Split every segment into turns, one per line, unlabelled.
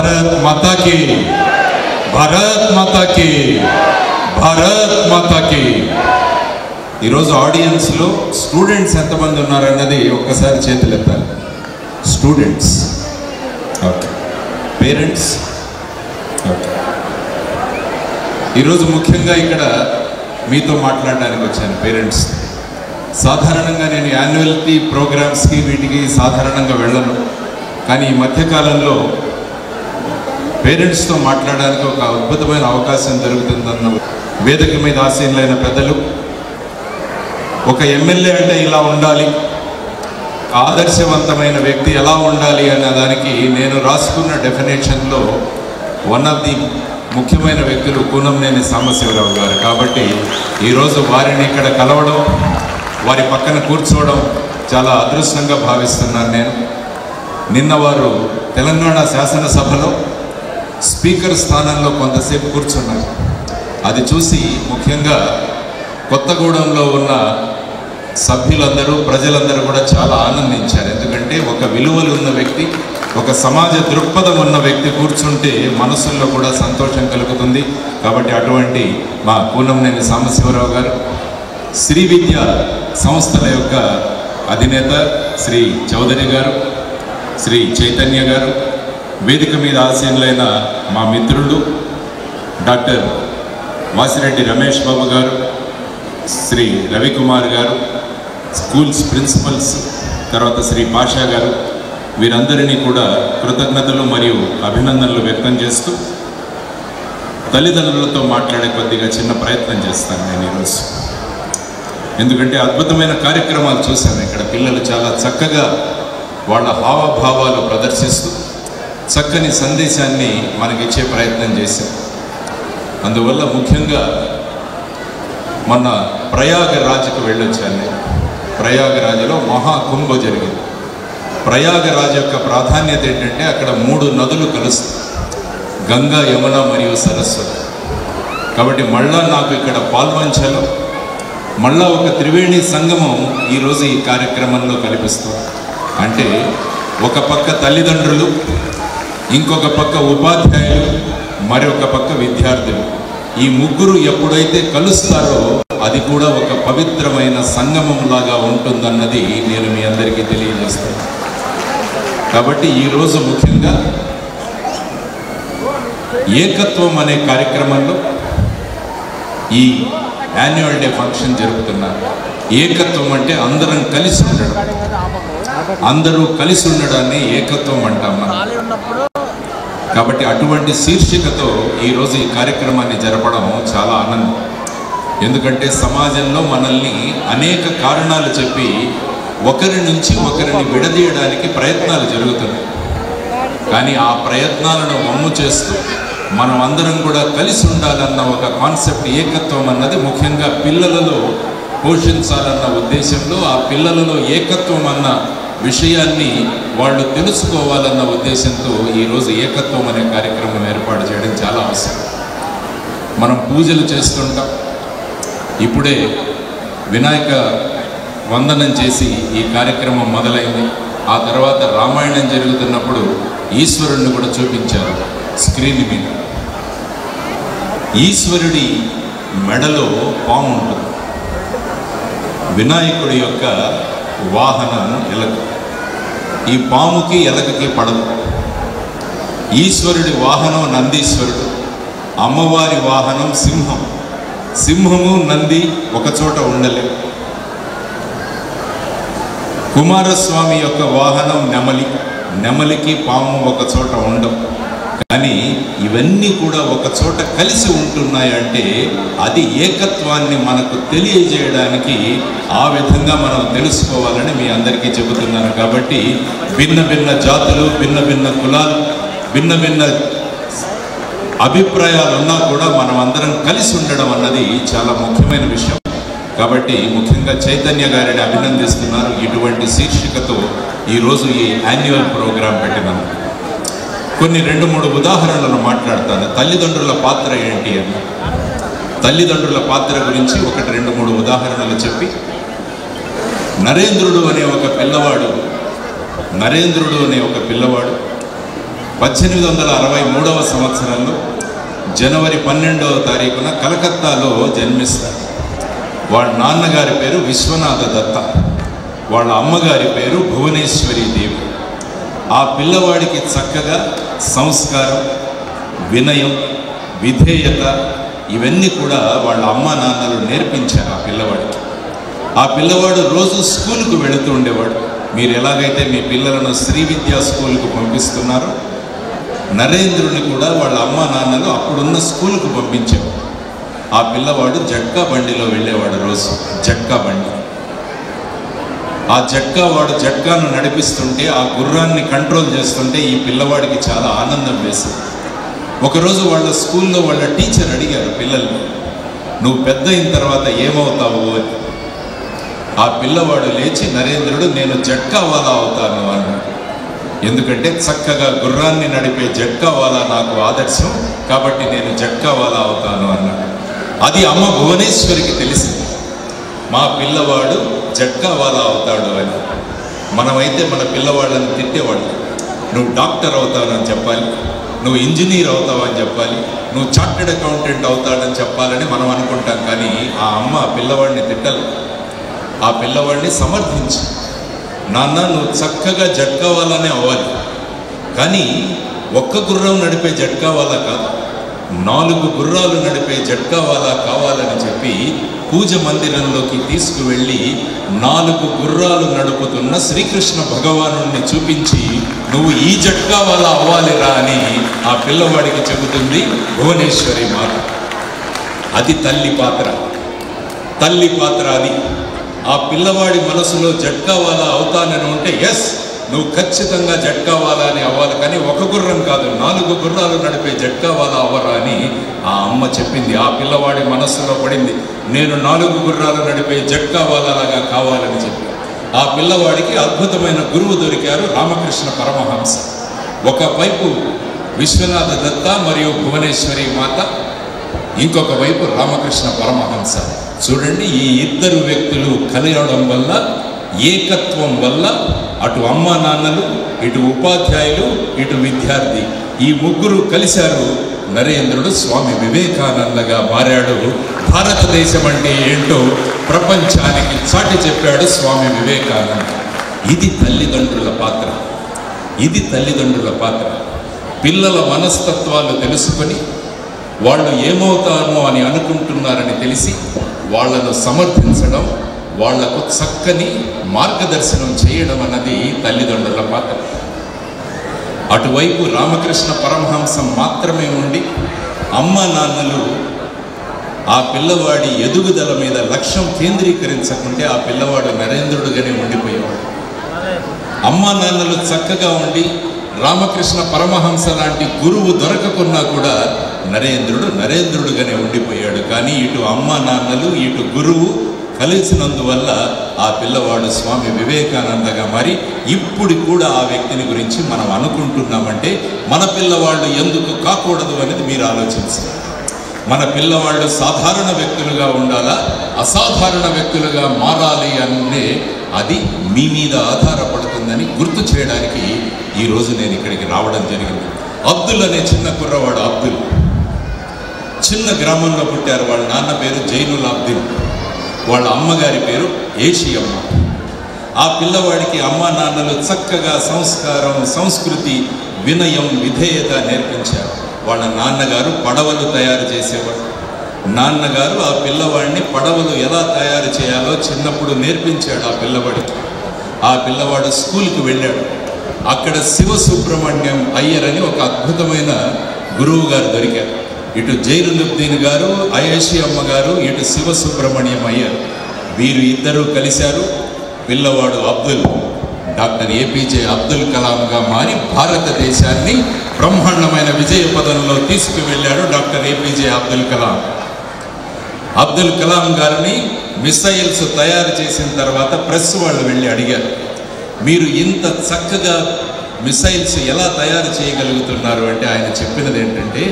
भारत माता की, भारत माता की, भारत माता की। ऑडियंस लो स्टूडेंट्स ఎంతమంది ఉన్నారన్నది ఒక్కసారి చేతులు ఎత్తాలి. Students, okay. Parents, okay. ఈరోజు ముఖ్యంగా ఇక్కడ మీతో మాట్లాడడానికి వచ్చాను పేరెంట్స్. సాధారణంగా నేను యాన్యువల్టీ ప్రోగ్రామ్స్కి వీటికి సాధారణంగా వెళ్ళను, కానీ ఈ మధ్యకాలంలో పేరెంట్స్తో మాట్లాడడానికి ఒక అద్భుతమైన అవకాశం దొరుకుతుందన్న వేదిక మీద ఆసీనులైన పెద్దలు, ఒక ఎమ్మెల్యే అంటే ఇలా ఉండాలి, ఆదర్శవంతమైన వ్యక్తి ఎలా ఉండాలి అన్న దానికి నేను రాసుకున్న డెఫినేషన్లో వన్ ఆఫ్ ది ముఖ్యమైన వ్యక్తులు కూనంనేని సాంబశివరావు గారు. కాబట్టి ఈరోజు వారిని ఇక్కడ కలవడం, వారి పక్కన కూర్చోవడం చాలా అదృష్టంగా భావిస్తున్నాను నేను. నిన్న వారు తెలంగాణ శాసనసభలో స్పీకర్ స్థానంలో కొంతసేపు కూర్చున్నారు. అది చూసి ముఖ్యంగా కొత్తగూడెంలో ఉన్న సభ్యులందరూ, ప్రజలందరూ కూడా చాలా ఆనందించారు. ఎందుకంటే ఒక విలువలు ఉన్న వ్యక్తి, ఒక సమాజ దృక్పథం ఉన్న వ్యక్తి కూర్చుంటే మనసుల్లో కూడా సంతోషం కలుగుతుంది. కాబట్టి అటువంటి మా కూనంనేని సాంబశివరావు గారు, శ్రీ విద్య సంస్థల యొక్క అధినేత శ్రీ చౌదరి గారు, శ్రీ చైతన్య గారు, వేదిక మీద ఆసీనులైన మా మిత్రులు డాక్టర్ వాసిరెడ్డి రమేష్ బాబు గారు, శ్రీ రవికుమార్ గారు, స్కూల్స్ ప్రిన్సిపల్స్, తర్వాత శ్రీ పాషా గారు, వీరందరినీ కూడా కృతజ్ఞతలు మరియు అభినందనలు వ్యక్తం చేస్తూ తల్లిదండ్రులతో మాట్లాడే కొద్దిగా చిన్న ప్రయత్నం చేస్తాను నేను ఈరోజు. ఎందుకంటే అద్భుతమైన కార్యక్రమాలు చూశాను. ఇక్కడ పిల్లలు చాలా చక్కగా వాళ్ళ హావభావాలు ప్రదర్శిస్తూ చక్కని సందేశాన్ని మనకిచ్చే ప్రయత్నం చేశారు. అందువల్ల ముఖ్యంగా మొన్న ప్రయాగరాజ్కు వెళ్ళొచ్చాను నేను. ప్రయాగరాజ్లో మహాకుంభ జరిగింది. ప్రయాగరాజ్ యొక్క ప్రాధాన్యత ఏంటంటే అక్కడ 3 నదులు కలుస్తాయి, గంగా, యమున మరియు సరస్వతి. కాబట్టి మళ్ళా నాకు ఇక్కడ పాల్వంచలో మళ్ళా ఒక త్రివేణి సంగమం ఈరోజు ఈ కార్యక్రమంలో కల్పిస్తాం. అంటే ఒక పక్క తల్లిదండ్రులు, ఇంకొక పక్క ఉపాధ్యాయులు, మరొక పక్క విద్యార్థులు, ఈ ముగ్గురు ఎప్పుడైతే కలుస్తారో అది కూడా ఒక పవిత్రమైన సంగమంలాగా ఉంటుందన్నది నేను మీ అందరికీ తెలియజేస్తాను. కాబట్టి ఈరోజు ముఖ్యంగా ఏకత్వం అనే కార్యక్రమంలో ఈ యాన్యువల్ డే ఫంక్షన్ జరుపుతున్నారు. ఏకత్వం అంటే అందరం కలిసి ఉండడం, అందరూ కలిసి ఉండడాన్ని ఏకత్వం అంటాం మనం. కాబట్టి అటువంటి శీర్షికతో ఈరోజు ఈ కార్యక్రమాన్ని జరపడం చాలా ఆనందం. ఎందుకంటే సమాజంలో మనల్ని అనేక కారణాలు చెప్పి ఒకరి నుంచి ఒకరిని విడదీయడానికి ప్రయత్నాలు జరుగుతున్నాయి. కానీ ఆ ప్రయత్నాలను వమ్ము చేస్తూ మనం అందరం కూడా కలిసి ఉండాలన్న ఒక కాన్సెప్ట్, ఏకత్వం అన్నది ముఖ్యంగా పిల్లలలో పోషించాలన్న ఉద్దేశంలో, ఆ పిల్లలలో ఏకత్వం అన్న విషయాన్ని వాళ్ళు తెలుసుకోవాలన్న ఉద్దేశంతో ఈరోజు ఏకత్వం అనే కార్యక్రమం ఏర్పాటు చేయడం చాలా అవసరం. మనం పూజలు చేస్తుంటాం. ఇప్పుడే వినాయక వందనం చేసి ఈ కార్యక్రమం మొదలైంది. ఆ తర్వాత రామాయణం జరుగుతున్నప్పుడు ఈశ్వరుణ్ణి కూడా చూపించారు స్క్రీన్ మీద. ఈశ్వరుడి మెడలో పాము ఉంటుంది. వినాయకుడి యొక్క వాహనం ఎలక. ఈ పాముకి ఎలకకి పడదు. ఈశ్వరుడి వాహనం నందీశ్వరుడు, అమ్మవారి వాహనం సింహం. సింహము నంది ఒక చోట ఉండలే. కుమారస్వామి యొక్క వాహనం నెమలి. నెమలికి పాము ఒక చోట ఉండవు. కానీ ఇవన్నీ కూడా ఒక చోట కలిసి ఉంటున్నాయంటే అది ఏకత్వాన్ని మనకు తెలియజేయడానికి ఆ విధంగా మనం తెలుసుకోవాలని మీ అందరికీ చెబుతున్నాను. కాబట్టి భిన్న భిన్న జాతులు, భిన్న భిన్న కులాలు, భిన్న భిన్న అభిప్రాయాలు ఉన్నా కూడా మనం అందరం కలిసి ఉండడం అన్నది చాలా ముఖ్యమైన విషయం. కాబట్టి ముఖ్యంగా చైతన్య గారిని అభినందిస్తున్నారు. ఇటువంటి శీర్షికతో ఈరోజు ఈ యాన్యువల్ ప్రోగ్రాం పెట్టినాను. కొన్ని 2-3 ఉదాహరణలను మాట్లాడతాను. తల్లిదండ్రుల పాత్ర ఏంటి అని, తల్లిదండ్రుల పాత్ర గురించి 1-2-3 ఉదాహరణలు చెప్పి, నరేంద్రుడు అనే ఒక పిల్లవాడు 1863వ సంవత్సరంలో జనవరి 12వ తారీఖున కలకత్తాలో జన్మిస్తారు. వాళ్ళ నాన్నగారి పేరు విశ్వనాథ దత్త, వాళ్ళ అమ్మగారి పేరు భువనేశ్వరి దేవి. ఆ పిల్లవాడికి చక్కగా సంస్కారం, వినయం, విధేయత ఇవన్నీ కూడా వాళ్ళ అమ్మా నాన్నలు నేర్పించారు ఆ పిల్లవాడికి. ఆ పిల్లవాడు రోజు స్కూల్కు వెళుతూ ఉండేవాడు. మీరు ఎలాగైతే మీ పిల్లలను శ్రీ విద్యా స్కూల్కు పంపిస్తున్నారో, నరేంద్రుని కూడా వాళ్ళ అమ్మా నాన్నలు అప్పుడున్న స్కూల్కు పంపించేవాడు. ఆ పిల్లవాడు జట్కా బండిలో వెళ్ళేవాడు రోజు. జట్కా బండి, ఆ వాడు జట్కాను నడిపిస్తుంటే, ఆ గుర్రాన్ని కంట్రోల్ చేస్తుంటే ఈ పిల్లవాడికి చాలా ఆనందం వేసింది. ఒకరోజు వాళ్ళ స్కూల్లో వాళ్ళ టీచర్ అడిగారు పిల్లల్ని, నువ్వు పెద్ద అయిన తర్వాత ఏమవుతావు అని. ఆ పిల్లవాడు లేచి, నరేంద్రుడు నేను జట్కావాలా అవుతాను అన్నాడు. ఎందుకంటే చక్కగా గుర్రాన్ని నడిపే జట్కావాలా నాకు ఆదర్శం, కాబట్టి నేను జట్కావాలా అవుతాను అన్నాడు. అది అమ్మ భువనేశ్వరికి తెలిసింది, మా పిల్లవాడు జట్కావాలా అవుతాడు అని. మనమైతే మన పిల్లవాళ్ళని తిట్టేవాళ్ళు, నువ్వు డాక్టర్ అవుతావని చెప్పాలి, నువ్వు ఇంజనీర్ అవుతావని చెప్పాలి, నువ్వు చార్టెడ్ అకౌంటెంట్ అవుతాడని చెప్పాలని మనం అనుకుంటాం. కానీ ఆ అమ్మ పిల్లవాడిని తిట్టలు, ఆ పిల్లవాడిని సమర్థించి, నాన్న నువ్వు చక్కగా జట్కావాలానే అవ్వాలి, కానీ ఒక్క గుర్రం నడిపే జట్కావాలా కాదు, 4 గుర్రాలు నడిపే జట్కావాలా కావాలని చెప్పి పూజ మందిరంలోకి తీసుకువెళ్ళి 4 గుర్రాలు నడుపుతున్న శ్రీకృష్ణ భగవానుడిని చూపించి, నువ్వు ఈ జట్కావాలా అవ్వాలిరా అని ఆ పిల్లవాడికి చెబుతుంది భువనేశ్వరి మాత. అది తల్లి పాత్ర, తల్లి పాత్ర అది. ఆ పిల్లవాడి మనసులో జట్కావాలా అవుతానని ఉంటే, ఎస్ నువ్వు ఖచ్చితంగా జట్కావాలా అని అవ్వాలి, కానీ ఒక గుర్రం కాదు 4 గుర్రాలు నడిపే జట్కావాలా అవ్వరా అని ఆ అమ్మ చెప్పింది. ఆ పిల్లవాడి మనస్సులో పడింది, నేను 4 గుర్రాలు నడిపే జట్కావాలాగా కావాలని చెప్పి. ఆ పిల్లవాడికి అద్భుతమైన గురువు దొరికారు, రామకృష్ణ పరమహంస. ఒకవైపు విశ్వనాథ దత్త మరియు భువనేశ్వరి మాత, ఇంకొక వైపు రామకృష్ణ పరమహంస. చూడండి, ఈ ఇద్దరు వ్యక్తులు కలయడం వల్ల, ఏకత్వం వల్ల, అటు అమ్మా నాన్నలు, ఇటు ఉపాధ్యాయులు, ఇటు విద్యార్థి, ఈ ముగ్గురు కలిశారు. నరేంద్రుడు స్వామి వివేకానందగా మారాడు. భారతదేశం అంటే ఏంటో ప్రపంచానికి చాటి చెప్పాడు స్వామి వివేకానంద. ఇది తల్లిదండ్రుల పాత్ర, ఇది తల్లిదండ్రుల పాత్ర. పిల్లల మనస్తత్వాలు తెలుసుకొని, వాళ్ళు ఏమవుతారో అని అనుకుంటున్నారని తెలిసి వాళ్లను సమర్థించడం, వాళ్లకు చక్కని మార్గదర్శనం చేయడం అన్నది తల్లిదండ్రుల పాత్ర. అటువైపు రామకృష్ణ పరమహంసం మాత్రమే ఉండి, అమ్మా నాన్నలు ఆ పిల్లవాడి ఎదుగుదల మీద లక్ష్యం కేంద్రీకరించకుంటే ఆ పిల్లవాడు నరేంద్రుడుగానే ఉండిపోయేవాడు. అమ్మా నాన్నలు చక్కగా ఉండి రామకృష్ణ పరమహంస లాంటి గురువు దొరకకున్నా కూడా నరేంద్రుడుగానే ఉండిపోయాడు. కానీ ఇటు అమ్మా నాన్నలు, ఇటు గురువు కలిసినందువల్ల ఆ పిల్లవాడు స్వామి వివేకానందగా మారి, ఇప్పుడు కూడా ఆ వ్యక్తిని గురించి మనం అనుకుంటున్నామంటే మన పిల్లవాళ్ళు ఎందుకు కాకూడదు అనేది మీరు ఆలోచించాలి. మన పిల్లవాళ్ళు సాధారణ వ్యక్తులుగా ఉండాలా, అసాధారణ వ్యక్తులుగా మారాలి అంటే అది మీ మీద ఆధారపడుతుందని గుర్తు చేయడానికి ఈరోజు నేను ఇక్కడికి రావడం జరిగింది. అబ్దుల్ అనే చిన్న కుర్రవాడు, అబ్దుల్ చిన్న గ్రామంలో పుట్టారు. వాళ్ళ నాన్న పేరు జైనుల్ అబ్దుల్, వాళ్ళ అమ్మగారి పేరు ఏషియమ్మ. ఆ పిల్లవాడికి అమ్మా నాన్నలు చక్కగా సంస్కారం, సంస్కృతి, వినయం, విధేయత నేర్పించారు. వాళ్ళ నాన్నగారు పడవలు తయారు చేసేవాడు. నాన్నగారు ఆ పిల్లవాడిని పడవలు ఎలా తయారు చేయాలో చిన్నప్పుడు నేర్పించాడు ఆ పిల్లవాడికి. ఆ పిల్లవాడు స్కూల్కి వెళ్ళాడు. అక్కడ శివసుబ్రహ్మణ్యం అయ్యర్ అని ఒక అద్భుతమైన గురువు గారు దొరికారు. ఇటు జైనులుద్దీన్ గారు, అయేషి అమ్మగారు, ఇటు శివసుబ్రహ్మణ్యం అయ్యర్, వీరు ఇద్దరూ కలిశారు. పిల్లవాడు అబ్దుల్ డాక్టర్ ఏపీజే అబ్దుల్ కలాంగా మారి భారతదేశాన్ని బ్రహ్మాండమైన విజయ పదంలో తీసుకువెళ్ళాడు డాక్టర్ ఏపీజే అబ్దుల్ కలాం. అబ్దుల్ కలాం గారిని మిసైల్స్ తయారు చేసిన తర్వాత ప్రెస్ వాళ్ళు వెళ్ళి అడిగారు, మీరు ఇంత చక్కగా మిసైల్స్ ఎలా తయారు చేయగలుగుతున్నారు అంటే ఆయన చెప్పినది ఏంటంటే,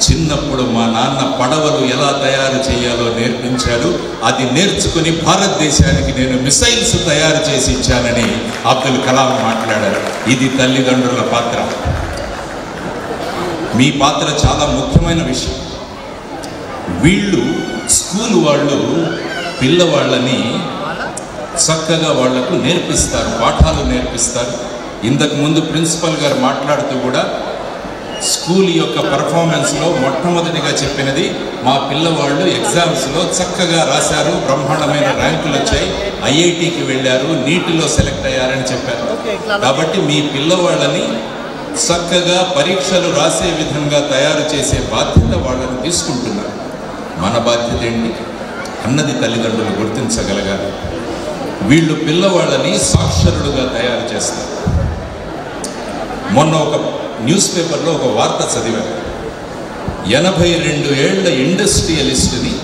చిన్నప్పుడు మా నాన్న పడవలు ఎలా తయారు చేయాలో నేర్పించాడు, అది నేర్చుకుని భారతదేశానికి నేను మిసైల్స్ తయారు చేసి ఇచ్చానని అబ్దుల్ కలాం మాట్లాడారు. ఇది తల్లిదండ్రుల పాత్ర. మీ పాత్ర చాలా ముఖ్యమైన విషయం. వీళ్ళు స్కూల్ వాళ్ళు పిల్లవాళ్ళని చక్కగా వాళ్లకు నేర్పిస్తారు, పాఠాలు నేర్పిస్తారు. ఇంతకుముందు ప్రిన్సిపల్ గారు మాట్లాడుతూ కూడా స్కూల్ యొక్క పర్ఫార్మెన్స్లో మొట్టమొదటిగా చెప్పినది, మా పిల్లవాళ్ళు ఎగ్జామ్స్లో చక్కగా రాశారు, బ్రహ్మాండమైన ర్యాంకులు వచ్చాయి, ఐఐటికి వెళ్ళారు, నీటిలో సెలెక్ట్ అయ్యారని చెప్పారు. కాబట్టి మీ పిల్లవాళ్ళని చక్కగా పరీక్షలు రాసే విధంగా తయారు చేసే బాధ్యత వాళ్ళని తీసుకుంటున్నారు. మన బాధ్యత ఏంటి అన్నది తల్లిదండ్రులు గుర్తించగలగాలి. వీళ్ళు పిల్లవాళ్ళని సాక్షరులుగా తయారు చేస్తారు. మొన్న ఒక న్యూస్ పేపర్లో ఒక వార్త చదివాను. 82 ఏళ్ల ఇండస్ట్రియలిస్ట్ని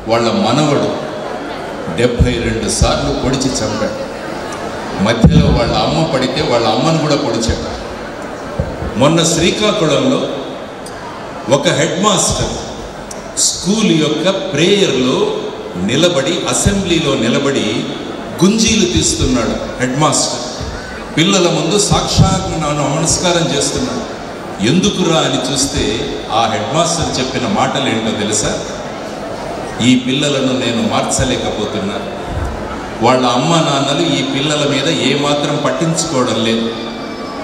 వాళ్ళ మనవడు 72 సార్లు పొడిచి చంపాడు. మధ్యలో వాళ్ళ అమ్మ పడితే వాళ్ళ అమ్మను కూడా పొడిచాడు. మొన్న శ్రీకాకుళంలో ఒక హెడ్ మాస్టర్ స్కూల్ యొక్క ప్రేయర్లో నిలబడి, అసెంబ్లీలో నిలబడి గుంజీలు తీస్తున్నాడు. హెడ్ మాస్టర్ పిల్లల ముందు సాక్షాత్ నమస్కారం చేస్తున్నాడు. ఎందుకురా అని చూస్తే ఆ హెడ్ మాస్టర్ చెప్పిన మాటలు ఏంటో తెలుసా? ఈ పిల్లలను నేను మార్చలేకపోతున్నాను. వాళ్ళ అమ్మ నాన్నలు ఈ పిల్లల మీద ఏమాత్రం పట్టించుకోవడం లేదు.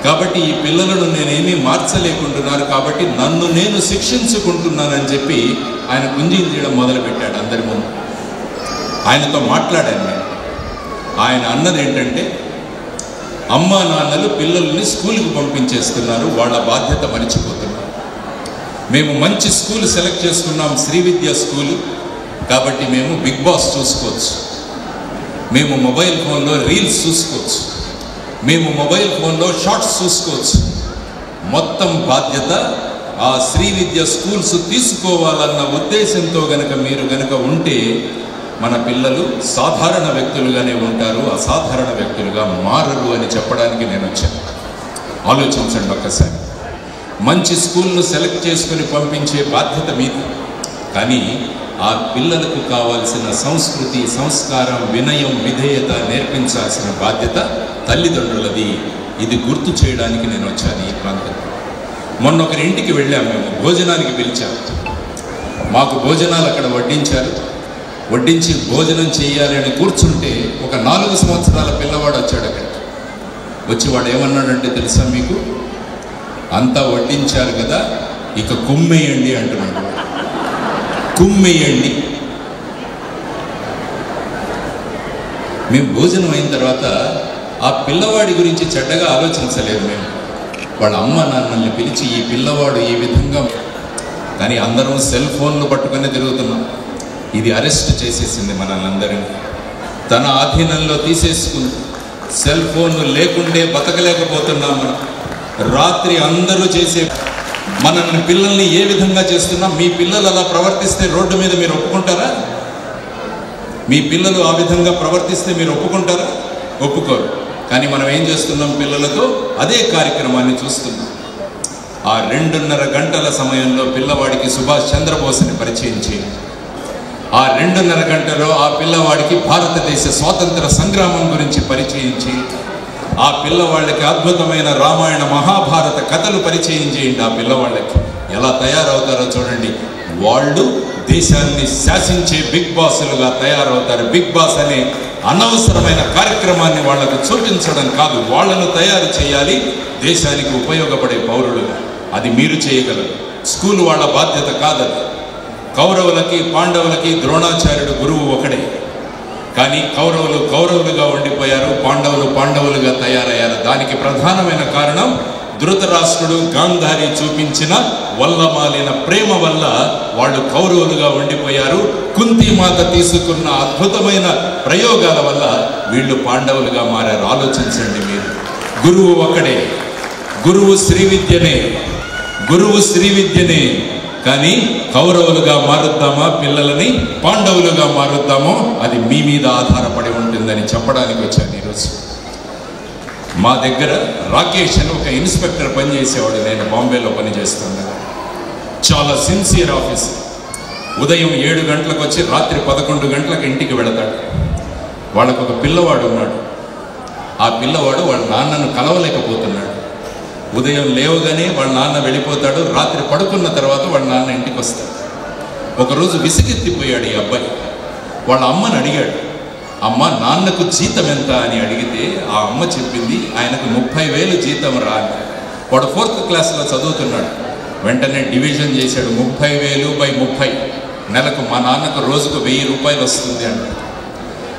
కాబట్టి ఈ పిల్లలను నేనేమీ మార్చలేకుంటున్నారు. కాబట్టి నన్ను నేను శిక్షించుకుంటున్నానని చెప్పి ఆయన గుంజీలు తీయడం మొదలుపెట్టాడు అందరి ముందు. ఆయనతో మాట్లాడాను నేను. ఆయన అన్నది ఏంటంటే, అమ్మా నాన్నలు పిల్లల్ని స్కూల్కి పంపించేస్తున్నారు, వాళ్ళ బాధ్యత మర్చిపోతున్నారు. మేము మంచి స్కూల్ సెలెక్ట్ చేసుకున్నాం, శ్రీ విద్యా స్కూలు. కాబట్టి మేము బిగ్ బాస్ చూసుకోవచ్చు, మేము మొబైల్ ఫోన్లో రీల్స్ చూసుకోవచ్చు, మేము మొబైల్ ఫోన్లో షార్ట్స్ చూసుకోవచ్చు. మొత్తం బాధ్యత ఆ శ్రీ విద్యా స్కూల్స్ తీసుకోవాలన్న ఉద్దేశంతో మీరు గనక ఉంటే మన పిల్లలు సాధారణ వ్యక్తులుగానే ఉంటారు, అసాధారణ వ్యక్తులుగా మారరు అని చెప్పడానికి నేను వచ్చాను. ఆలోచించండి ఒక్కసారి. మంచి స్కూల్ను సెలెక్ట్ చేసుకుని పంపించే బాధ్యత మీది. కానీ ఆ పిల్లలకు కావాల్సిన సంస్కృతి, సంస్కారం, వినయం, విధేయత నేర్పించాల్సిన బాధ్యత తల్లిదండ్రులది. ఇది గుర్తు చేయడానికి నేను వచ్చాను ఈ ప్రాంతం. మొన్న ఒకరి ఇంటికి వెళ్ళాము, మేము భోజనానికి పిలిచాము. మాకు భోజనాలు అక్కడ వడ్డించారు. వడ్డించి భోజనం చేయాలి అని కూర్చుంటే ఒక 4 సంవత్సరాల పిల్లవాడు వచ్చాడు. అక్కడికి వచ్చి వాడు ఏమన్నాడంటే తెలుసా మీకు? అంతా వడ్డించారు కదా, ఇక కుమ్మేయండి అంటున్నాడు. కుమ్మేయండి. మేము భోజనం అయిన తర్వాత ఆ పిల్లవాడి గురించి చెడ్డగా ఆలోచించలేదు. మేము వాళ్ళ అమ్మ నాన్నల్ని పిలిచి ఈ పిల్లవాడు ఈ విధంగా, కానీ అందరం సెల్ ఫోన్లు పట్టుకునే తిరుగుతున్నాం. ఇది అరెస్ట్ చేసేసింది మనల్ని అందరినీ, తన ఆధీనంలో తీసేసుకుంది. సెల్ ఫోన్లు లేకుండే బతకలేకపోతున్నాం మనం. రాత్రి అందరూ చేసే మనల్ని పిల్లల్ని ఏ విధంగా చేస్తున్నాం? మీ పిల్లలు అలా ప్రవర్తిస్తే రోడ్డు మీద మీరు ఒప్పుకుంటారా? మీ పిల్లలు ఆ విధంగా ప్రవర్తిస్తే మీరు ఒప్పుకుంటారా? ఒప్పుకోరు. కానీ మనం ఏం చేస్తున్నాం? పిల్లలతో అదే కార్యక్రమాన్ని చూస్తున్నాం. ఆ 2.5 గంటల సమయంలో పిల్లవాడికి సుభాష్ చంద్రబోస్ని పరిచయం చేయండి. ఆ 2.5 గంటలో ఆ పిల్లవాడికి భారతదేశ స్వాతంత్ర సంగ్రామం గురించి పరిచయం చేయండి. ఆ పిల్లవాళ్ళకి అద్భుతమైన రామాయణ, మహాభారత కథలు పరిచయం చేయండి. ఆ పిల్లవాళ్ళకి ఎలా తయారవుతారో చూడండి. వాళ్ళు దేశాన్ని శాసించే బిగ్ బాసులుగా తయారవుతారు. బిగ్ బాస్ అనే అనవసరమైన కార్యక్రమాన్ని వాళ్లకు చూపించడం కాదు, వాళ్లను తయారు చేయాలి దేశానికి ఉపయోగపడే పౌరులుగా. అది మీరు చేయగలరు. స్కూల్ వాళ్ళ బాధ్యత కాదది. కౌరవులకి, పాండవులకి ద్రోణాచార్యుడు గురువు ఒకడే. కానీ కౌరవులు కౌరవులుగా ఉండిపోయారు, పాండవులు పాండవులుగా తయారయ్యారు. దానికి ప్రధానమైన కారణం ధృతరాష్ట్రుడు, గాంధారి చూపించిన వల్లమాలిన ప్రేమ వల్ల వాళ్ళు కౌరవులుగా ఉండిపోయారు. కుంతిమాత తీసుకున్న అద్భుతమైన ప్రయోగాల వల్ల వీళ్ళు పాండవులుగా మారారు. ఆలోచించండి మీరు. గురువు ఒకడే, గురువు శ్రీవిద్యనే, గురువు శ్రీవిద్యనే. కానీ కౌరవులుగా మారుద్దామా పిల్లలని, పాండవులుగా మారుద్దామో అది మీ మీద ఆధారపడి ఉంటుందని చెప్పడానికి వచ్చాను ఈరోజు. మా దగ్గర రాకేష్ అని ఒక ఇన్స్పెక్టర్ పనిచేసేవాడు. నేను బాంబేలో పనిచేస్తున్నాను. చాలా సిన్సియర్ ఆఫీసర్. ఉదయం 7 గంటలకు వచ్చి రాత్రి 11 గంటలకు ఇంటికి వెళతాడు. వాళ్ళకు ఒక పిల్లవాడు ఉన్నాడు. ఆ పిల్లవాడు వాళ్ళ నాన్నను కలవలేకపోతున్నాడు. ఉదయం లేవగానే వాళ్ళ నాన్న వెళ్ళిపోతాడు, రాత్రి పడుకున్న తర్వాత వాళ్ళ నాన్న ఇంటికి వస్తాడు. ఒకరోజు విసిగెత్తిపోయాడు ఈ అబ్బాయి. వాళ్ళ అమ్మని అడిగాడు, అమ్మ నాన్నకు జీతం ఎంత అని అడిగితే ఆ అమ్మ చెప్పింది, ఆయనకు 30,000 జీతం రా అని. వాడు 4th క్లాస్లో చదువుతున్నాడు. వెంటనే డివిజన్ చేశాడు, 30,000/30 నెలకు మా నాన్నకు రోజుకు 1,000 రూపాయలు వస్తుంది అంటాడు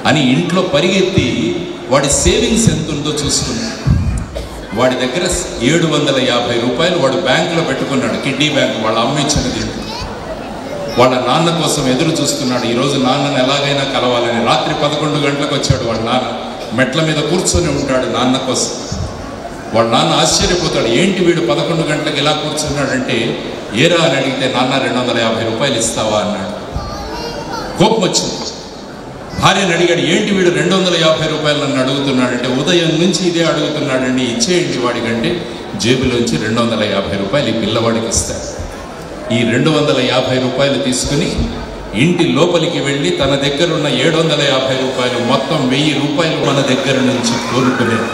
అని. ఇంట్లో పరిగెత్తి వాడి సేవింగ్స్ ఎంత ఉందో చూసుకున్నాడు. వాడి దగ్గర 750 రూపాయలు వాడు బ్యాంకులో పెట్టుకున్నాడు, కిడ్నీ బ్యాంక్, వాళ్ళ అమ్మ ఇచ్చినది. వాళ్ళ నాన్న కోసం ఎదురు చూస్తున్నాడు. ఈరోజు నాన్నని ఎలాగైనా కలవాలని. రాత్రి 11 గంటలకు వచ్చాడు వాళ్ళ నాన్న. మెట్ల మీద కూర్చొని ఉంటాడు నాన్న కోసం. వాళ్ళ నాన్న ఆశ్చర్యపోతాడు, ఏంటి వీడు 11 గంటలకు ఇలా కూర్చున్నాడంటే, ఏరా అని అడిగితే, నాన్న 250 రూపాయలు ఇస్తావా అన్నాడు. కోపం వచ్చింది. భార్యను అడిగాడు, ఏంటి వీడు 250 రూపాయలు నన్ను అడుగుతున్నాడంటే, ఉదయం నుంచి ఇదే అడుగుతున్నాడండి, ఇచ్చేయండి వాడికంటే జేబులోంచి 250 రూపాయలు ఈ పిల్లవాడికి ఇస్తాడు. ఈ 250 రూపాయలు తీసుకుని ఇంటి లోపలికి వెళ్ళి తన దగ్గర ఉన్న 750 రూపాయలు, మొత్తం 1000 రూపాయలు మన దగ్గర నుంచి కోరుకునేది.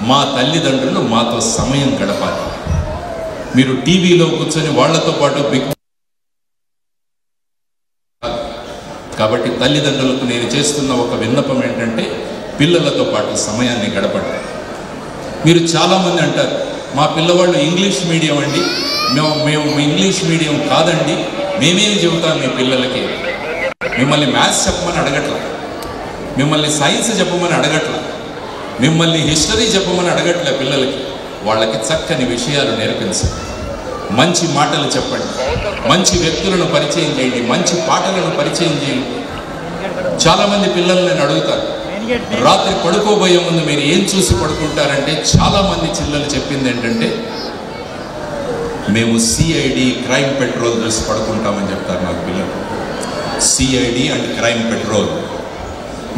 మా తల్లిదండ్రులు మాతో సమయం గడపాలి. మీరు టీవీలో కూర్చొని వాళ్లతో పాటు కాబట్టి తల్లిదండ్రులకు నేను చేస్తున్న ఒక విన్నపం ఏంటంటే, పిల్లలతో పాటు సమయాన్ని గడపండి. మీరు చాలామంది అంటారు, మా పిల్లవాళ్ళు ఇంగ్లీష్ మీడియం అండి, మేము ఇంగ్లీష్ మీడియం కాదండి, మేమేమి చెబుతాం మీ పిల్లలకి. మిమ్మల్ని మ్యాథ్స్ చెప్పమని అడగట్లా, మిమ్మల్ని సైన్స్ చెప్పమని అడగట్లా, మిమ్మల్ని హిస్టరీ చెప్పమని అడగట్లే. పిల్లలకి వాళ్ళకి చక్కని విషయాలు నేర్పించండి, మంచి మాటలు చెప్పండి, మంచి వ్యక్తులను పరిచయం చేయండి, మంచి పాటలను పరిచయం చేయండి. చాలామంది పిల్లలు నేను అడుగుతాను, రాత్రి పడుకోబోయే ముందు మీరు ఏం చూసి పడుకుంటారంటే, చాలామంది చిల్లలు చెప్పింది ఏంటంటే, మేము సిఐడి క్రైమ్ పెట్రోల్ చూసి పడుకుంటామని చెప్తారు నాకు పిల్లలు. CID and crime petrol.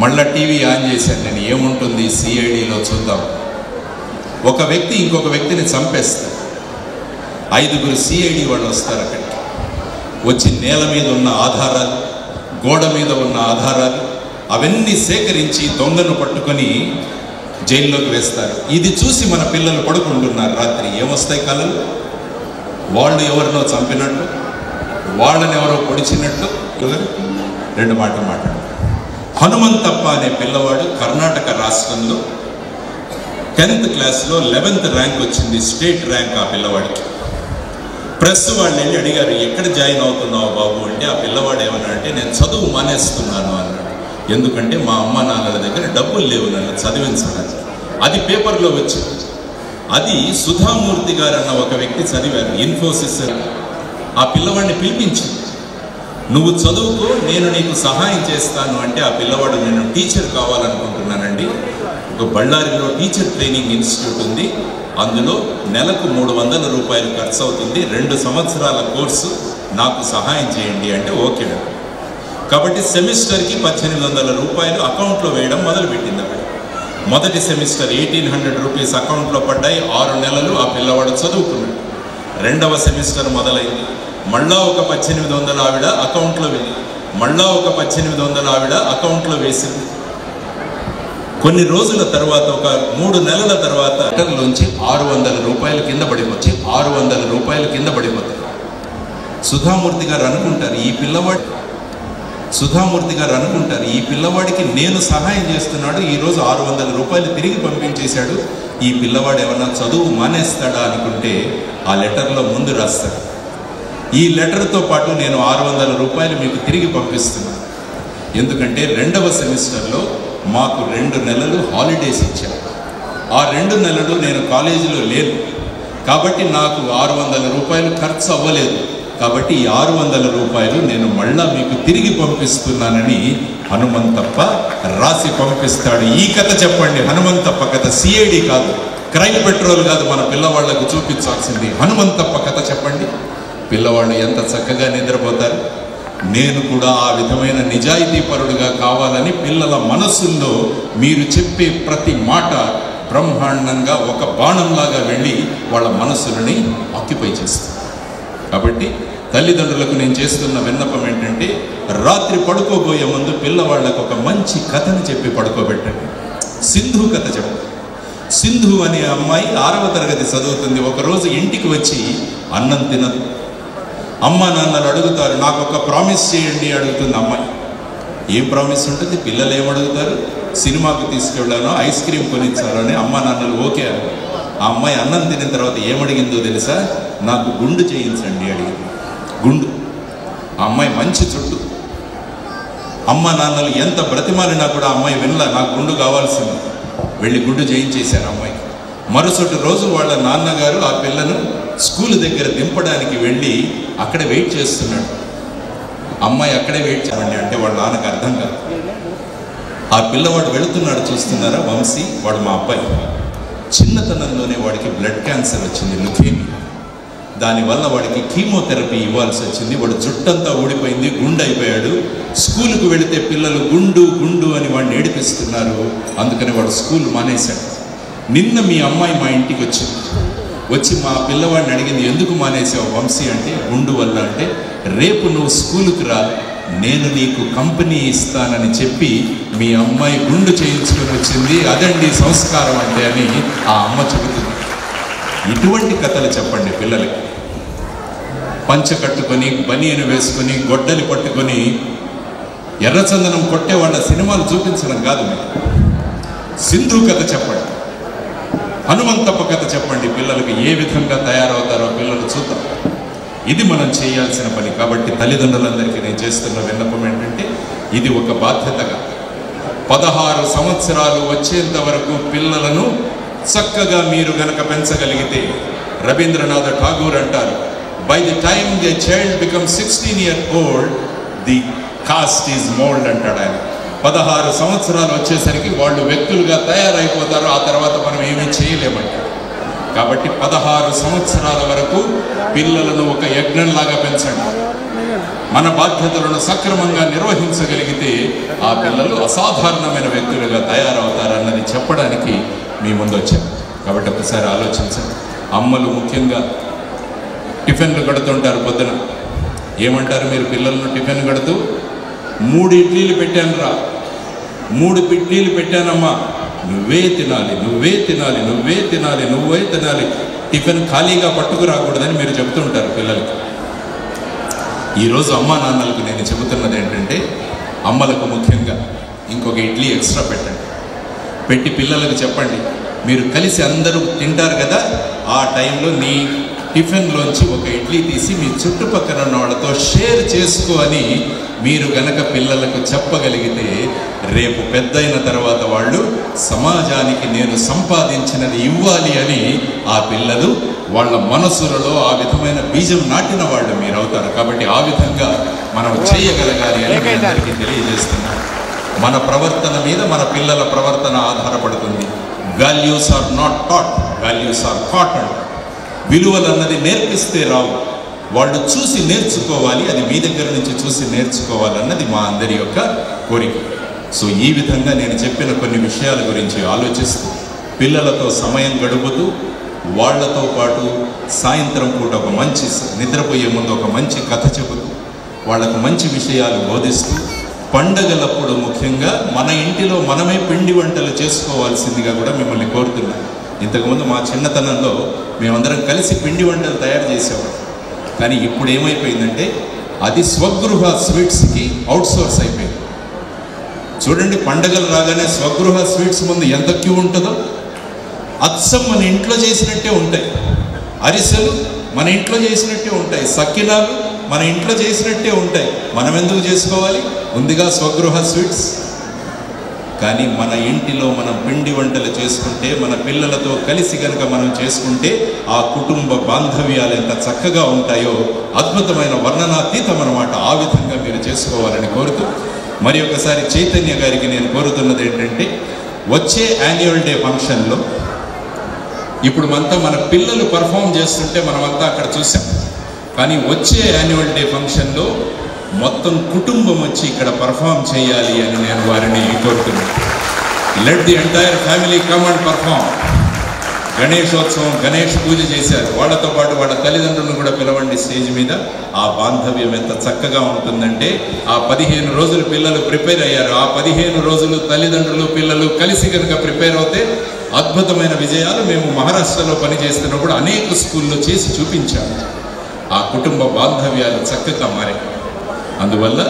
మళ్ళీ టీవీ ఆన్ చేశాను నేను, ఏముంటుంది సిఐడిలో చూద్దాం. ఒక వ్యక్తి ఇంకొక వ్యక్తిని చంపేస్తాడు. 5గురు సిఐడి వాళ్ళు వస్తారు అక్కడికి. వచ్చి నేల మీద ఉన్న ఆధారాలు, గోడ మీద ఉన్న ఆధారాలు అవన్నీ సేకరించి దొంగను పట్టుకొని జైల్లోకి వేస్తారు. ఇది చూసి మన పిల్లలు పడుకుంటున్నారు. రాత్రి ఏమొస్తాయి కలలు? వాళ్ళు ఎవరినో చంపినట్టు, వాళ్ళని ఎవరో పొడిచినట్టు. 2 మాటలు మాట్లాడు. హనుమంతప్ప అనే పిల్లవాడు కర్ణాటక రాష్ట్రంలో 10th క్లాస్లో 11th ర్యాంక్ వచ్చింది, స్టేట్ ర్యాంక్ ఆ పిల్లవాడికి. ప్రెస్ వాళ్ళు వెళ్ళి అడిగారు, ఎక్కడ జాయిన్ అవుతున్నావు బాబు అంటే, ఆ పిల్లవాడు ఏమన్నా అంటే, నేను చదువు మానేస్తున్నాను అన్నాడు. ఎందుకంటే మా అమ్మ నాన్నల దగ్గర డబ్బులు లేవు నన్ను చదివించడానికి. అది పేపర్లో వచ్చింది. అది సుధామూర్తి గారు అన్న ఒక వ్యక్తి చదివారు, ఇన్ఫోసిస్. ఆ పిల్లవాడిని పిలిపించింది, నువ్వు చదువుకో, నేను నీకు సహాయం చేస్తాను అంటే, ఆ పిల్లవాడు, నేను టీచర్ కావాలనుకుంటున్నానండి, ఒక బళ్ళారిలో టీచర్ ట్రైనింగ్ ఇన్స్టిట్యూట్ ఉంది, అందులో నెలకు 300 రూపాయలు ఖర్చు అవుతుంది, 2 సంవత్సరాల కోర్సు, నాకు సహాయం చేయండి అంటే ఓకే. కాబట్టి సెమిస్టర్కి 1800 రూపాయలు అకౌంట్లో వేయడం మొదలుపెట్టింది అక్కడ. మొదటి సెమిస్టర్ 1800 రూపీస్ అకౌంట్లో పడ్డాయి. 6 నెలలు ఆ పిల్లవాడు చదువుకున్నాడు. 2వ సెమిస్టర్ మొదలైంది. మళ్ళా ఒక 1800 ఆవిడ అకౌంట్లో వెళ్ళి, మళ్ళా ఒక 1800 ఆవిడ అకౌంట్లో వేసింది. కొన్ని రోజుల తర్వాత, ఒక 3 నెలల తర్వాత లెటర్లోంచి 600 రూపాయలు కింద పడిపోయి 600 రూపాయలు కింద పడిపోతాయి. సుధామూర్తి గారు అనుకుంటారు, ఈ పిల్లవాడికి నేను సహాయం చేస్తున్నాడు, ఈరోజు 600 రూపాయలు తిరిగి పంపించేశాడు, ఈ పిల్లవాడు ఏమన్నా చదువు మానేస్తాడా అనుకుంటే, ఆ లెటర్లో ముందు రాస్తాడు, ఈ లెటర్తో పాటు నేను 600 రూపాయలు మీకు తిరిగి పంపిస్తున్నాను, ఎందుకంటే 2వ సెమిస్టర్లో మాకు 2 నెలలు హాలిడేస్ ఇచ్చారు, ఆ 2 నెలలు నేను కాలేజీలో లేను, కాబట్టి నాకు 600 రూపాయలు ఖర్చు అవ్వలేదు, కాబట్టి ఈ 600 రూపాయలు నేను మళ్ళా మీకు తిరిగి పంపిస్తున్నానని హనుమంతప్ప రాసి పంపిస్తాడు. ఈ కథ చెప్పండి, హనుమంతప్ప కథ. సిఐడి కాదు, క్రైమ్ పెట్రోల్ కాదు, మన పిల్లవాళ్లకు చూపించాల్సింది హనుమంతప్ప కథ చెప్పండి. పిల్లవాళ్ళు ఎంత చక్కగా నిద్రపోతారు. నేను కూడా ఆ విధమైన నిజాయితీ పరుడుగా కావాలని పిల్లల మనసుల్లో మీరు చెప్పే ప్రతి మాట బ్రహ్మాండంగా ఒక బాణంలాగా వెళ్ళి వాళ్ళ మనసులని ఆక్యుపై చేస్తుంది. కాబట్టి తల్లిదండ్రులకు నేను చేస్తున్న విన్నపం ఏంటంటే, రాత్రి పడుకోబోయే ముందు పిల్లవాళ్ళకు ఒక మంచి కథను చెప్పి పడుకోబెట్టండి. సింధు కథ చెప్పండి. సింధు అనే అమ్మాయి 6వ తరగతి చదువుతుంది. ఒకరోజు ఇంటికి వచ్చి అన్నం తినదు. అమ్మ నాన్నలు అడుగుతారు, నాకు ఒక ప్రామిస్ చేయండి అడుగుతుంది అమ్మాయి. ఏం ప్రామిస్ ఉంటుంది? పిల్లలు ఏమడుగుతారు? సినిమాకు తీసుకెళ్ళానో ఐస్ క్రీమ్ కొనిచ్చారో అని అమ్మ నాన్నలు ఓకే అన్నారు. ఆ అమ్మాయి అన్నం తినిన తర్వాత ఏమడిగిందో తెలుసా? నాకు గుండు చేయించండి అడిగింది. గుండు. ఆ అమ్మాయి మంచి చుట్టూ. అమ్మ నాన్నలు ఎంత బ్రతిమాలినా కూడా అమ్మాయి వినలా, నాకు గుండు కావాల్సింది. వెళ్ళి గుండు చేయించేశారు అమ్మాయికి. మరుసటి రోజు వాళ్ళ నాన్నగారు ఆ పిల్లను స్కూల్ దగ్గర దింపడానికి వెళ్ళి అక్కడే వెయిట్ చేస్తున్నాడు. అమ్మాయి అక్కడే వెయిట్ చేయండి అంటే వాళ్ళ నాన్నకు అర్థం కాదు. ఆ పిల్లవాడు వెళుతున్నాడు, చూస్తున్నారా వంశీ, వాడు మా అబ్బాయి. చిన్నతనంలోనే వాడికి బ్లడ్ క్యాన్సర్ వచ్చింది, లుకేమియా. దానివల్ల వాడికి కీమోథెరపీ ఇవ్వాల్సి వచ్చింది. వాడు జుట్టంతా ఊడిపోయింది, గుండు అయిపోయాడు. స్కూలుకు వెళితే పిల్లలు గుండు గుండు అని వాడిని ఏడిపిస్తున్నారు. అందుకని వాడు స్కూల్ మానేశాడు. నిన్న మీ అమ్మాయి మా ఇంటికి వచ్చి మా పిల్లవాడిని అడిగింది, ఎందుకు మానేసావు వంశీ అంటే, గుండు వల్ల. అంటే రేపు నువ్వు స్కూలుకు రా, నేను నీకు కంపెనీ ఇస్తానని చెప్పి మీ అమ్మాయి గుండు చేయించుకొని వచ్చింది. అదండి సంస్కారం అంటే అని ఆ అమ్మ చెబుతుంది. ఇటువంటి కథలు చెప్పండి పిల్లలకి. పంచ కట్టుకొని, బనీను వేసుకొని, గొడ్డలి పట్టుకొని ఎర్రచందనం కొట్టే వాళ్ళ సినిమాలు చూపించడం కాదు. మీరు సింధు కథ చెప్పండి, హనుమంతప్ప కథ చెప్పండి. పిల్లలకి ఏ విధంగా తయారవుతారో పిల్లలు చూద్దాం. ఇది మనం చేయాల్సిన పని. కాబట్టి తల్లిదండ్రులందరికీ నేను చేస్తున్న విన్నపం ఏంటంటే, ఇది ఒక బాధ్యతగా 16 సంవత్సరాలు వచ్చేంత వరకు పిల్లలను చక్కగా మీరు గనక పెంచగలిగితే, రవీంద్రనాథ్ ఠాగూర్ అంటారు, by the time the child become 16 years old the cost is mould అంటాడు ఆయన. 16 సంవత్సరాలు వచ్చేసరికి వాళ్ళు వ్యక్తులుగా తయారైపోతారు. ఆ తర్వాత మనం ఏమీ చేయలేమంటారు. కాబట్టి 16 సంవత్సరాల వరకు పిల్లలను ఒక యజ్ఞంలాగా పెంచండి. మన బాధ్యతలను సక్రమంగా నిర్వహించగలిగితే ఆ పిల్లలు అసాధారణమైన వ్యక్తులుగా తయారవుతారన్నది చెప్పడానికి మీ ముందు వచ్చాను. కాబట్టి ఒకసారి ఆలోచించండి. అమ్మలు ముఖ్యంగా టిఫిన్లు కడుతుంటారు పొద్దున. ఏమంటారు మీరు పిల్లలను టిఫిన్ కడుతూ? 3 ఇడ్లీలు పెట్టాను రా, 3 ఇడ్లీలు పెట్టానమ్మా, నువ్వే తినాలి, నువ్వే తినాలి, నువ్వే తినాలి, నువ్వే తినాలి, టిఫిన్ ఖాళీగా పట్టుకురాకూడదని మీరు చెబుతుంటారు పిల్లలకి. ఈరోజు అమ్మా నాన్నలకు నేను చెబుతున్నది ఏంటంటే, అమ్మలకు ముఖ్యంగా ఇంకొక ఇడ్లీ ఎక్స్ట్రా పెట్టండి. పెట్టి పిల్లలకు చెప్పండి, మీరు కలిసి అందరూ తింటారు కదా, ఆ టైంలో నీ టిఫిన్లోంచి ఒక ఇడ్లీ తీసి మీ చుట్టుపక్కల ఉన్న వాళ్ళతో షేర్ చేసుకో అని మీరు గనక పిల్లలకు చెప్పగలిగితే, రేపు పెద్దయిన తర్వాత వాళ్ళు సమాజానికి నేను సంపాదించినది ఇవ్వాలి అని ఆ పిల్లలు వాళ్ళ మనసులలో ఆ విధమైన బీజం నాటిన వాళ్ళు మీరు అవుతారు. కాబట్టి ఆ విధంగా మనం చేయగలగాలి అని మీ అందరికీ తెలియజేస్తున్నాను. మన ప్రవర్తన మీద మన పిల్లల ప్రవర్తన ఆధారపడుతుంది. Values are not taught, values are caught. విలువలు అన్నది నేర్పిస్తే రావు, వాళ్ళు చూసి నేర్చుకోవాలి. అది మీ దగ్గర నుంచి చూసి నేర్చుకోవాలన్నది మా అందరి యొక్క కోరిక. సో ఈ విధంగా నేను చెప్పిన కొన్ని విషయాల గురించి ఆలోచిస్తూ, పిల్లలతో సమయం గడుపుతూ, వాళ్లతో పాటు సాయంత్రం పూట ఒక మంచి నిద్రపోయే ముందు ఒక మంచి కథ చెబుతూ, వాళ్లకు మంచి విషయాలు బోధిస్తూ, పండగలప్పుడు ముఖ్యంగా మన ఇంటిలో మనమే పిండి వంటలు చేసుకోవాల్సిందిగా కూడా మిమ్మల్ని కోరుతున్నాను. ఇంతకుముందు మా చిన్నతనంలో మేమందరం కలిసి పిండి వంటలు తయారు చేసేవాళ్ళం. కానీ ఇప్పుడు ఏమైపోయిందంటే, అది స్వగృహ స్వీట్స్కి అవుట్సోర్స్ అయిపోయింది. చూడండి, పండగలు రాగానే స్వగృహ స్వీట్స్ ముందు ఎంత క్యూ ఉంటుందో. అచ్చం మన ఇంట్లో చేసినట్టే ఉంటాయి, అరిసెలు మన ఇంట్లో చేసినట్టే ఉంటాయి, సకినాలు మన ఇంట్లో చేసినట్టే ఉంటాయి. మనం ఎందుకు చేసుకోవాలి? ముందుగా స్వగృహ స్వీట్స్. కానీ మన ఇంటిలో మనం పిండి వంటలు చేసుకుంటే, మన పిల్లలతో కలిసి కనుక మనం చేసుకుంటే, ఆ కుటుంబ బాంధవ్యాలు ఎంత చక్కగా ఉంటాయో అద్భుతమైన వర్ణనాతీతం అన్నమాట. ఆ విధంగా మీరు చేసుకోవాలని కోరుతూ, మరి ఒకసారి చైతన్య గారికి నేను కోరుతున్నది ఏంటంటే, వచ్చే యాన్యువల్ డే ఫంక్షన్లో ఇప్పుడు మన పిల్లలు పర్ఫామ్ చేస్తుంటే మనమంతా అక్కడ చూసాం. కానీ వచ్చే యాన్యువల్ డే ఫంక్షన్లో మొత్తం కుటుంబం వచ్చి ఇక్కడ పర్ఫామ్ చేయాలి అని నేను వారిని కోరుతున్నాను. Let the entire family come and perform. Ganeshotsavam, Ganesh పూజ చేశారు. వాళ్ళతో పాటు వాళ్ళ తల్లిదండ్రులను కూడా పిలవండి స్టేజ్ మీద. ఆ బాంధవ్యం ఎంత చక్కగా ఉంటుందంటే ఆ 15 రోజులు పిల్లలు ప్రిపేర్ అయ్యారు. ఆ 15 రోజులు తల్లిదండ్రులు పిల్లలు కలిసి కనుక ప్రిపేర్ అవుతే అద్భుతమైన విజయాలు మేము మహారాష్ట్రలో పనిచేస్తున్నప్పుడు అనేక స్కూల్లో చేసి చూపించాము. ఆ కుటుంబ బాంధవ్యాలు చక్కగా మారాయి. అందువల్ల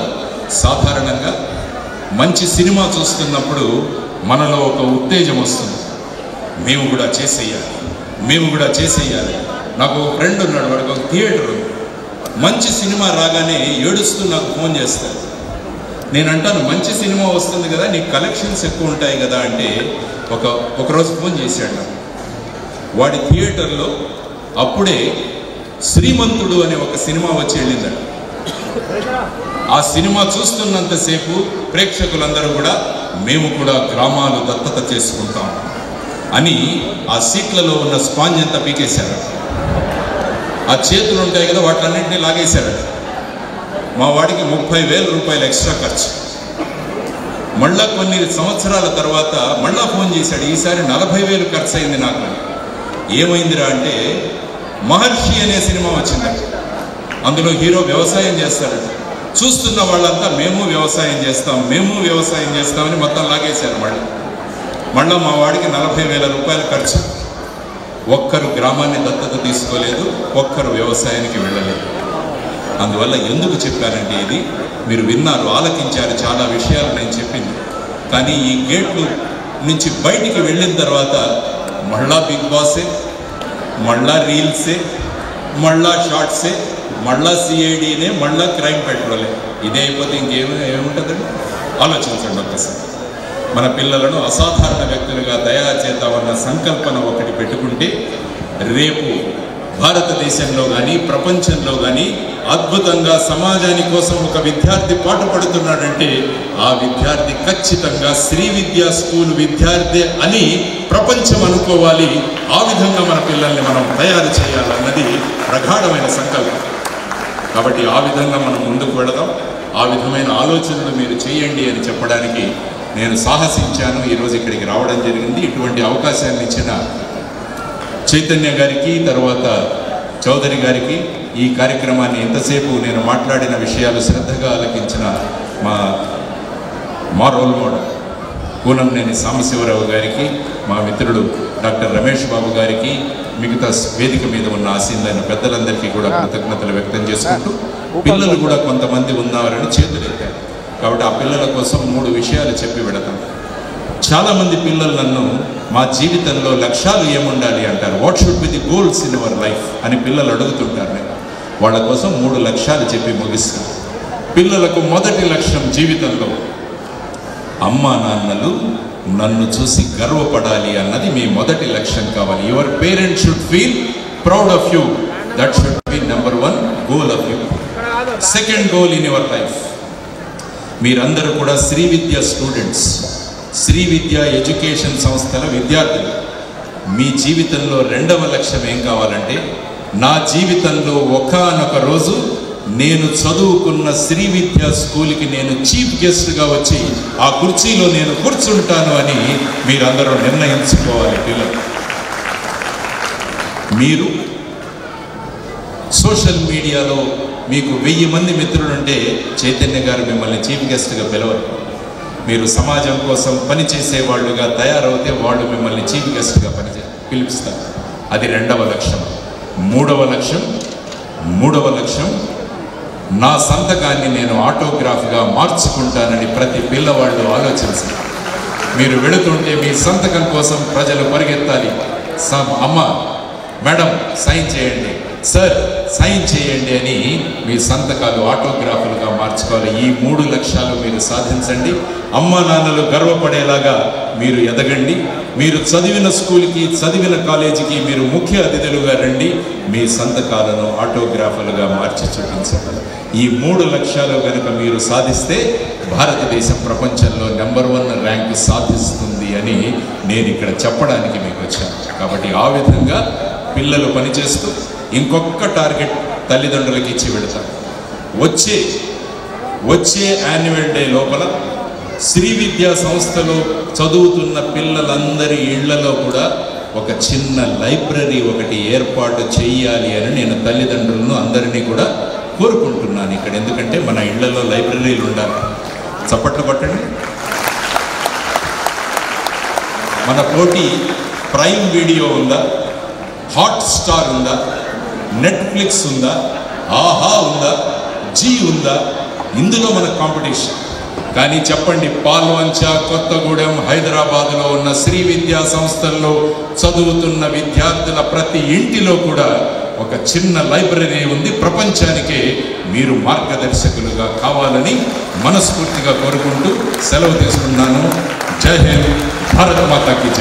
సాధారణంగా మంచి సినిమా చూస్తున్నప్పుడు మనలో ఒక ఉత్తేజం వస్తుంది, మేము కూడా చేసేయాలి, మేము కూడా చేసేయాలి. నాకు ఒక ఫ్రెండ్ ఉన్నాడు, వాడికి ఒక థియేటర్ ఉంది. మంచి సినిమా రాగానే ఏడుస్తూ నాకు ఫోన్ చేస్తాడు. నేను అంటాను, మంచి సినిమా వస్తుంది కదా, నీకు కలెక్షన్స్ ఎక్కువ ఉంటాయి కదా అంటే, ఒకరోజు ఫోన్ చేశాడు. వాడి థియేటర్లో అప్పుడే శ్రీమంతుడు అనే ఒక సినిమా వచ్చి వెళ్ళిందండి. ఆ సినిమా చూస్తున్నంతసేపు ప్రేక్షకులందరూ కూడా మేము కూడా గ్రామాలు దత్తత చేసుకుంటాం అని ఆ సీట్లలో ఉన్న స్పాంజ్ అంతా పీకేశారు. ఆ చేతులు ఉంటాయి కదా, వాటిలన్నింటినీ లాగేశారు. మా వాడికి 30,000 రూపాయలు ఎక్స్ట్రా ఖర్చు. మళ్ళా కొన్ని సంవత్సరాల తర్వాత మళ్ళా ఫోన్ చేశాడు. ఈసారి 40,000 ఖర్చు అయింది నాకు. ఏమైందిరా అంటే, మహర్షి అనే సినిమా వచ్చిందండి. అందులో హీరో వ్యవసాయం చేస్తాడు. చూస్తున్న వాళ్ళంతా మేము వ్యవసాయం చేస్తాం, మేము వ్యవసాయం చేస్తామని మొత్తం లాగేశారు. మళ్ళీ మా వాడికి 40,000 రూపాయలు ఖర్చు. ఒక్కరు గ్రామాన్ని దత్తత తీసుకోలేదు, ఒక్కరు వ్యవసాయానికి వెళ్ళలేదు. అందువల్ల ఎందుకు చెప్పానంటే, ఇది మీరు విన్నారు, ఆలకించారు, చాలా విషయాలు నేను చెప్పింది. కానీ ఈ గేట్లు నుంచి బయటికి వెళ్ళిన తర్వాత మళ్ళా బిగ్ బాసే, మళ్ళా రీల్సే, మళ్ళా షార్ట్సే, మళ్ళా సిఐడినే, మళ్ళా క్రైమ్ పెట్రోలే. ఇదే అయిపోతే ఏముంటుందండి? ఆలోచించండి ఒక్కసారి. మన పిల్లలను అసాధారణ వ్యక్తులుగా తయారు చేద్దామన్న సంకల్పన ఒకటి పెట్టుకుంటే రేపు భారతదేశంలో కానీ ప్రపంచంలో కానీ అద్భుతంగా సమాజాని కోసం ఒక విద్యార్థి పాటుపడుతున్నాడంటే ఆ విద్యార్థి ఖచ్చితంగా శ్రీ విద్యా స్కూల్ విద్యార్థి అని ప్రపంచం అనుకోవాలి. ఆ విధంగా మన పిల్లల్ని మనం తయారు చేయాలన్నది ప్రగాఢమైన సంకల్పం. కాబట్టి ఆ విధంగా మనం ముందుకు వెళదాం. ఆ విధమైన ఆలోచనలు మీరు చేయండి అని చెప్పడానికి నేను సాహసించాను. ఈరోజు ఇక్కడికి రావడం జరిగింది. ఇటువంటి అవకాశాన్ని ఇచ్చిన చైతన్య గారికి, తర్వాత చౌదరి గారికి, ఈ కార్యక్రమాన్ని ఇంతసేపు నేను మాట్లాడిన విషయాలు శ్రద్ధగా ఆలకించిన మా రోల్ మోడల్ కూనంనేని సాంబశివరావు గారికి, మా మిత్రుడు డాక్టర్ రమేష్ బాబు గారికి, మిగతా వేదిక మీద ఉన్న ఆసీనులైన పెద్దలందరికీ కూడా కృతజ్ఞతలు వ్యక్తం చేసుకుంటూ, పిల్లలు కూడా కొంతమంది ఉన్నారని చేతులెత్తారు. కాబట్టి ఆ పిల్లల కోసం 3 విషయాలు చెప్పి పెడతాను. చాలామంది పిల్లలు నన్ను మా జీవితంలో లక్ష్యాలు ఏముండాలి అంటారు. What should be the goals in our life అని పిల్లలు అడుగుతుంటారు. నేను వాళ్ళ కోసం 3 లక్ష్యాలు చెప్పి ముగిస్తాను. పిల్లలకు మొదటి లక్ష్యం జీవితంలో అమ్మా నాన్నలు నన్ను చూసి గర్వపడాలి అన్నది మీ మొదటి లక్ష్యం కావాలి. Your parents should feel proud of you. That should be number 1 goal of you. Second goal in your life, మీరందరూ కూడా శ్రీ విద్యా స్టూడెంట్స్, శ్రీ విద్యా ఎడ్యుకేషన్ సంస్థల విద్యార్థులు. మీ జీవితంలో 2వ లక్ష్యం ఏం కావాలంటే, నా జీవితంలో ఒకానొక రోజు నేను చదువుకున్న శ్రీ విద్యా స్కూల్కి నేను చీఫ్ గెస్ట్గా వచ్చి ఆ కుర్చీలో నేను కూర్చుంటాను అని మీరందరూ నిర్ణయించుకోవాలి. పిల్లలు, మీరు సోషల్ మీడియాలో మీకు 1000 మంది మిత్రులుంటే చైతన్య గారు మిమ్మల్ని చీఫ్ గెస్ట్గా పిలవరు. మీరు సమాజం కోసం పనిచేసే వాళ్ళుగా తయారవుతే వాళ్ళు మిమ్మల్ని చీఫ్ గెస్ట్గా పిలిపిస్తారు. అది 2వ లక్ష్యం. 3వ లక్ష్యం నా సంతకాన్ని నేను ఆటోగ్రాఫ్గా మార్చుకుంటానని ప్రతి పిల్లవాళ్ళు ఆలోచించాలి. మీరు వెళుతుంటే మీ సంతకం కోసం ప్రజలు పరిగెత్తాలి. అమ్మ, మేడం సైన్ చేయండి, సార్ సైన్ చేయండి అని మీ సంతకాలు ఆటోగ్రాఫ్లుగా మార్చుకోవాలి. ఈ 3 లక్ష్యాలు మీరు సాధించండి. అమ్మా నాన్నలు గర్వపడేలాగా మీరు ఎదగండి. మీరు చదివిన స్కూల్కి, చదివిన కాలేజీకి మీరు ముఖ్య అతిథులుగా రండి. మీ సంతకాలను ఆటోగ్రాఫ్లుగా మార్చి చూపించండి. ఈ 3 లక్ష్యాలు కనుక మీరు సాధిస్తే భారతదేశం ప్రపంచంలో నెంబర్ 1 ర్యాంకు సాధిస్తుంది అని నేను ఇక్కడ చెప్పడానికి మీకు వచ్చాను. కాబట్టి ఆ విధంగా పిల్లలు పనిచేస్తూ ఇంకొక టార్గెట్ తల్లిదండ్రులకి ఇచ్చి పెడతారు. వచ్చే యాన్యువల్ డే లోపల శ్రీ విద్యా సంస్థలో చదువుతున్న పిల్లలందరి ఇళ్లలో కూడా ఒక చిన్న లైబ్రరీ ఒకటి ఏర్పాటు చేయాలి అని నేను తల్లిదండ్రులను అందరినీ కూడా కోరుకుంటున్నాను ఇక్కడ. ఎందుకంటే మన ఇళ్లలో లైబ్రరీలు ఉండాలి. చప్పట్లు కొట్టండి. మన పోటీ ప్రైమ్ వీడియో ఉందా, హాట్స్టార్ ఉందా, నెట్ఫ్లిక్స్ ఉందా, ఆహా ఉందా, జీ ఉందా? ఇందులో మన కాంపిటీషన్. కానీ చెప్పండి, పాల్వంచ, కొత్తగూడెం, హైదరాబాదులో ఉన్న శ్రీ విద్యా సంస్థల్లో చదువుతున్న విద్యార్థుల ప్రతి ఇంటిలో కూడా ఒక చిన్న లైబ్రరీ ఉంది. ప్రపంచానికే మీరు మార్గదర్శకులుగా కావాలని మనస్ఫూర్తిగా కోరుకుంటూ సెలవు తీసుకున్నాను. జై హింద్, భారత్ మాతాకి జై.